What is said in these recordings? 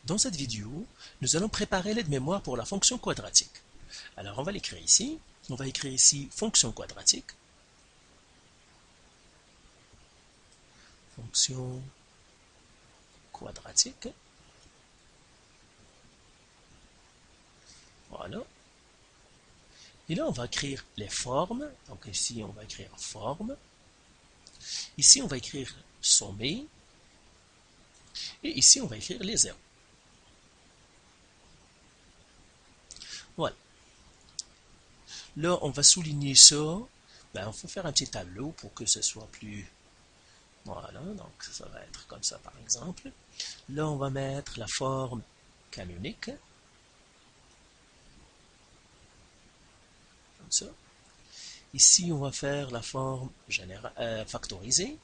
Dans cette vidéo, nous allons préparer l'aide-mémoire pour la fonction quadratique. Alors on va l'écrire ici. On va écrire ici fonction quadratique. Fonction quadratique. Voilà. Et là, on va écrire les formes. Donc ici, on va écrire forme. Ici, on va écrire sommet. Et ici, on va écrire les zéros. Voilà. Là, on va souligner ça. Ben, on faut faire un petit tableau pour que ce soit plus... Voilà, donc ça va être comme ça, par exemple. Là, on va mettre la forme canonique. Comme ça. Ici, on va faire la forme factorisée.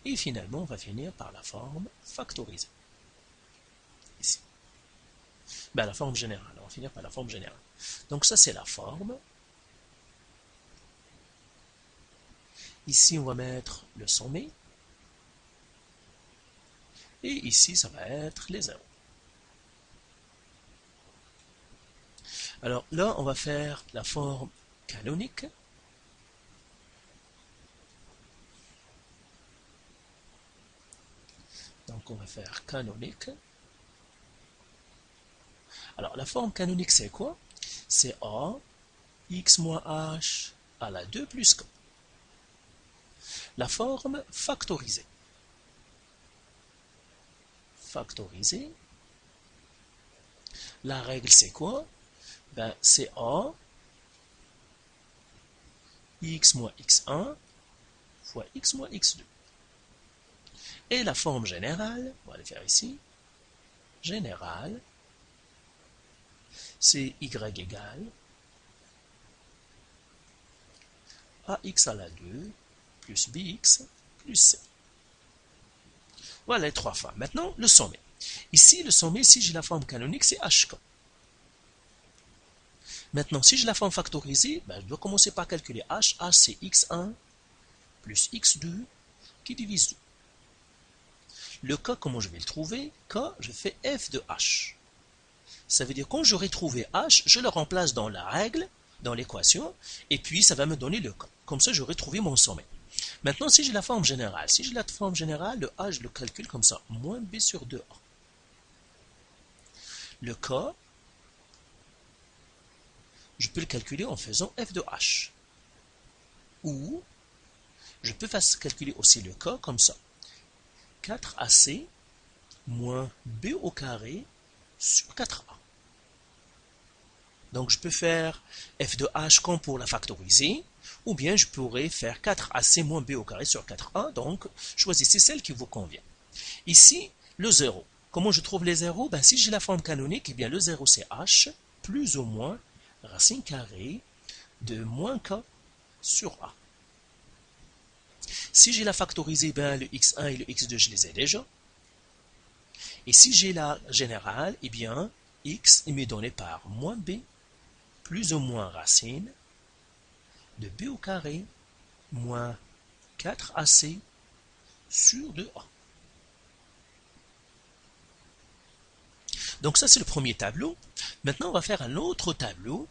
Et finalement, on va finir par la forme factorisée. Ici. Ben, la forme générale. On va finir par la forme générale. Donc ça, c'est la forme. Ici, on va mettre le sommet. Et ici, ça va être les zéros. Alors là, on va faire la forme canonique. Donc on va faire canonique. Alors la forme canonique, c'est quoi? C'est A, x moins h à la 2 plus k. La forme factorisée. Factorisée. La règle, c'est quoi? Ben, c'est A, x moins x1 fois x moins x2. Et la forme générale, on va le faire ici, générale, c'est y égale ax à la 2 plus bx plus c. Voilà les trois formes. Maintenant, le sommet. Ici, le sommet, si j'ai la forme canonique, c'est hk. Maintenant, si j'ai la forme factorisée, ben, je dois commencer par calculer h. h, c'est x1 plus x2 qui divise 2. Le k, comment je vais le trouver? K, je fais f de h. Ça veut dire quand j'aurai trouvé h, je le remplace dans la règle, dans l'équation, et puis ça va me donner le k. Comme ça, j'aurai trouvé mon sommet. Maintenant, si j'ai la forme générale, le a, je le calcule comme ça, moins b sur 2a. Le k, je peux le calculer en faisant f de h. Ou, je peux calculer aussi le k comme ça. 4ac moins b au carré sur 4a. Donc je peux faire f de h comme pour la factoriser, ou bien je pourrais faire 4ac moins b au carré sur 4a, donc choisissez celle qui vous convient. Ici, le 0. Comment je trouve les zéros? Ben, si j'ai la forme canonique, eh bien le 0 c'est h, plus ou moins racine carrée de moins k sur a. Si j'ai la factorisée, ben, le x1 et le x2, je les ai déjà. Et si j'ai la générale, eh bien, x m'est donné par moins b, plus ou moins racine de b au carré, moins 4ac sur 2a. Donc ça, c'est le premier tableau. Maintenant, on va faire un autre tableau.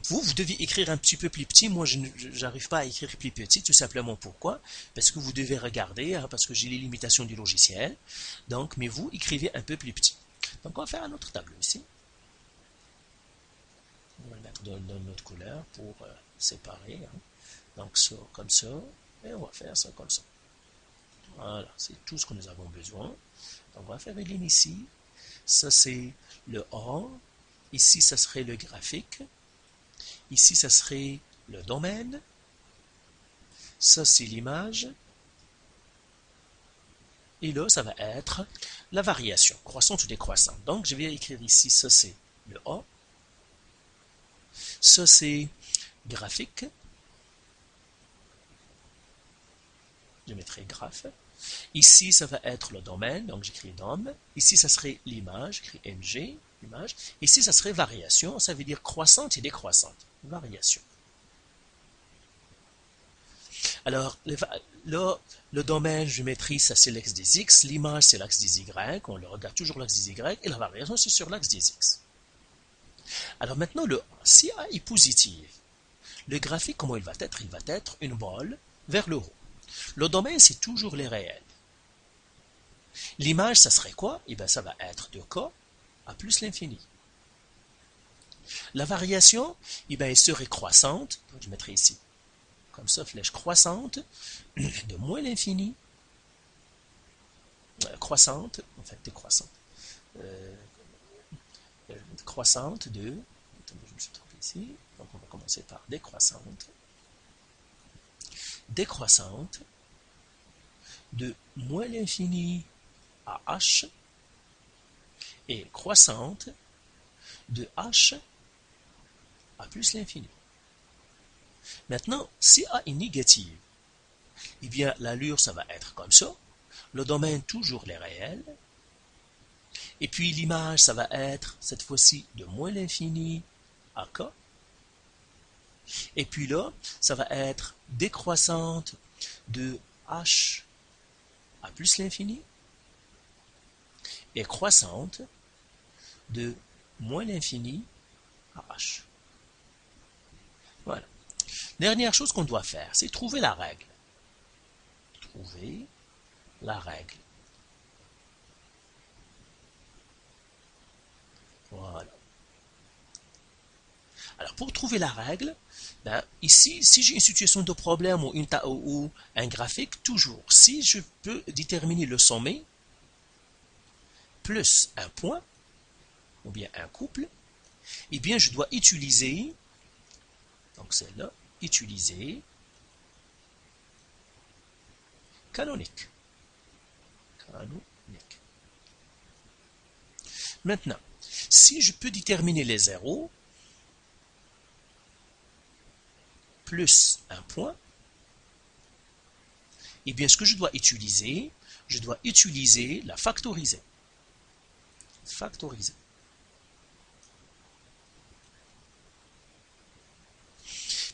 Vous devez écrire un petit peu plus petit. Moi, je n'arrive pas à écrire plus petit, tout simplement. Pourquoi? Parce que vous devez regarder, hein, parce que j'ai les limitations du logiciel. Donc, mais vous, écrivez un peu plus petit. Donc, on va faire un autre tableau ici. On va le mettre dans notre couleur pour séparer. Hein. Donc, ça, comme ça. Et on va faire ça comme ça. Voilà, c'est tout ce que nous avons besoin. Donc, on va faire une ligne ici. Ça, c'est le A. Ici, ça serait le graphique. Ici, ça serait le domaine. Ça, c'est l'image. Et là, ça va être la variation, croissante ou décroissante. Donc, je vais écrire ici, ça, c'est le A. Ça, c'est graphique. Je mettrai graphe. Ici, ça va être le domaine, donc j'écris dom. Ici, ça serait l'image, j'écris mg, image. Ici, ça serait variation, ça veut dire croissante et décroissante. Variation. Alors, le domaine, je maîtrise, ça c'est l'axe des x, l'image c'est l'axe des y, on le regarde toujours l'axe des y, et la variation c'est sur l'axe des x. Alors maintenant, si A est positif, le graphique, comment il va être? Il va être une bolle vers le haut. Le domaine, c'est toujours les réels. L'image, ça serait quoi? Eh bien, ça va être de k à plus l'infini. La variation, eh bien, elle serait croissante. Je mettrai ici, comme ça, flèche croissante, de moins l'infini. Croissante, en fait, décroissante. Croissante de... Attendez, je me suis trompé ici. Donc, on va commencer par décroissante. Décroissante de moins l'infini à h et croissante de h à plus l'infini. Maintenant, si A est négative, eh bien l'allure ça va être comme ça, le domaine toujours les réels, et puis l'image ça va être cette fois-ci de moins l'infini à k, et puis là ça va être décroissante de h à plus l'infini, et croissante de moins l'infini à h. Voilà. Dernière chose qu'on doit faire, c'est trouver la règle. Trouver la règle. Voilà. Alors, pour trouver la règle, ben, ici, si j'ai une situation de problème ou un graphique, toujours, si je peux déterminer le sommet, plus un point, ou bien un couple, eh bien, je dois utiliser, donc celle-là, utiliser canonique. Canonique. Maintenant, si je peux déterminer les zéros, plus un point, eh bien, ce que je dois utiliser la factoriser. Factoriser.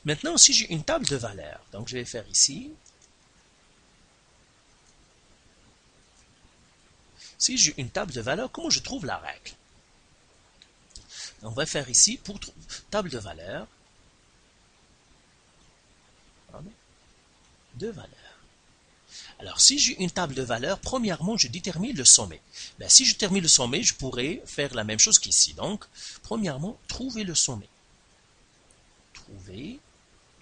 Maintenant, si j'ai une table de valeurs, donc je vais faire ici. Si j'ai une table de valeurs, comment je trouve la règle? On va faire ici pour table de valeurs. De valeurs. Alors, si j'ai une table de valeurs, premièrement, je détermine le sommet. Ben, si je détermine le sommet, je pourrais faire la même chose qu'ici. Donc, premièrement, trouver le sommet. Trouver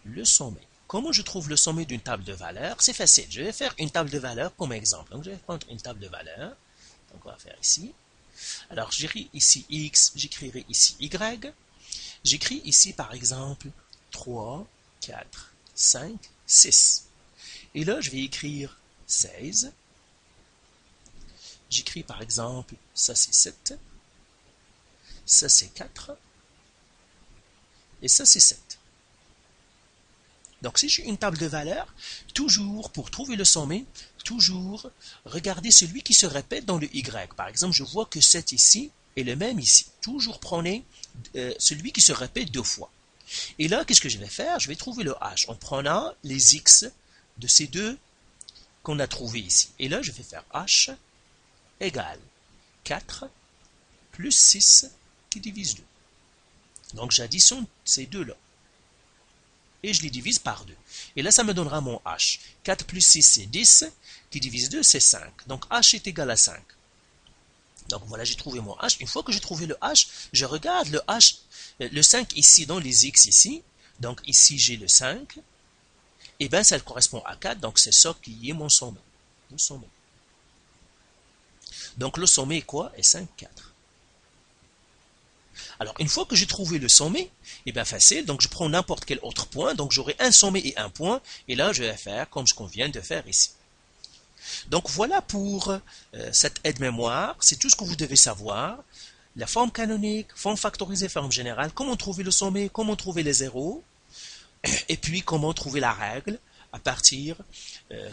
le sommet. Comment je trouve le sommet d'une table de valeurs? C'est facile. Je vais faire une table de valeurs comme exemple. Donc, je vais prendre une table de valeurs. Donc, on va faire ici. Alors, j'écris ici X, j'écrirai ici Y. J'écris ici, par exemple, 3, 4, 5, 6. Et là, je vais écrire 16. J'écris, par exemple, ça c'est 7. Ça c'est 4. Et ça c'est 7. Donc, si j'ai une table de valeurs, toujours, pour trouver le sommet, toujours regardez celui qui se répète dans le Y. Par exemple, je vois que 7 ici est le même ici. Toujours prenez celui qui se répète deux fois. Et là, qu'est-ce que je vais faire? Je vais trouver le H en prenant les X de ces deux qu'on a trouvés ici. Et là, je vais faire H égale 4 plus 6 qui divise 2. Donc, j'additionne ces deux-là. Et je les divise par 2. Et là, ça me donnera mon H. 4 plus 6, c'est 10, qui divise 2, c'est 5. Donc, H est égal à 5. Donc, voilà, j'ai trouvé mon H. Une fois que j'ai trouvé le H, je regarde le H, le 5 ici, dans les X ici. Donc, ici, j'ai le 5. Et bien, ça correspond à 4. Donc, c'est ça qui est mon sommet. Le sommet. Donc, le sommet est quoi? Est 5, 4. Alors, une fois que j'ai trouvé le sommet, eh bien facile, donc je prends n'importe quel autre point, donc j'aurai un sommet et un point, et là je vais faire comme ce qu'on vient de faire ici. Donc voilà pour cette aide-mémoire, c'est tout ce que vous devez savoir. La forme canonique, forme factorisée, forme générale, comment trouver le sommet, comment trouver les zéros, et puis comment trouver la règle, à partir,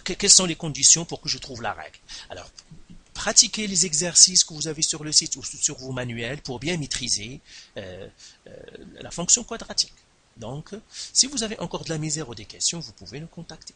quelles sont les conditions pour que je trouve la règle. Alors, pratiquez les exercices que vous avez sur le site ou sur vos manuels pour bien maîtriser la fonction quadratique. Donc, si vous avez encore de la misère ou des questions, vous pouvez nous contacter.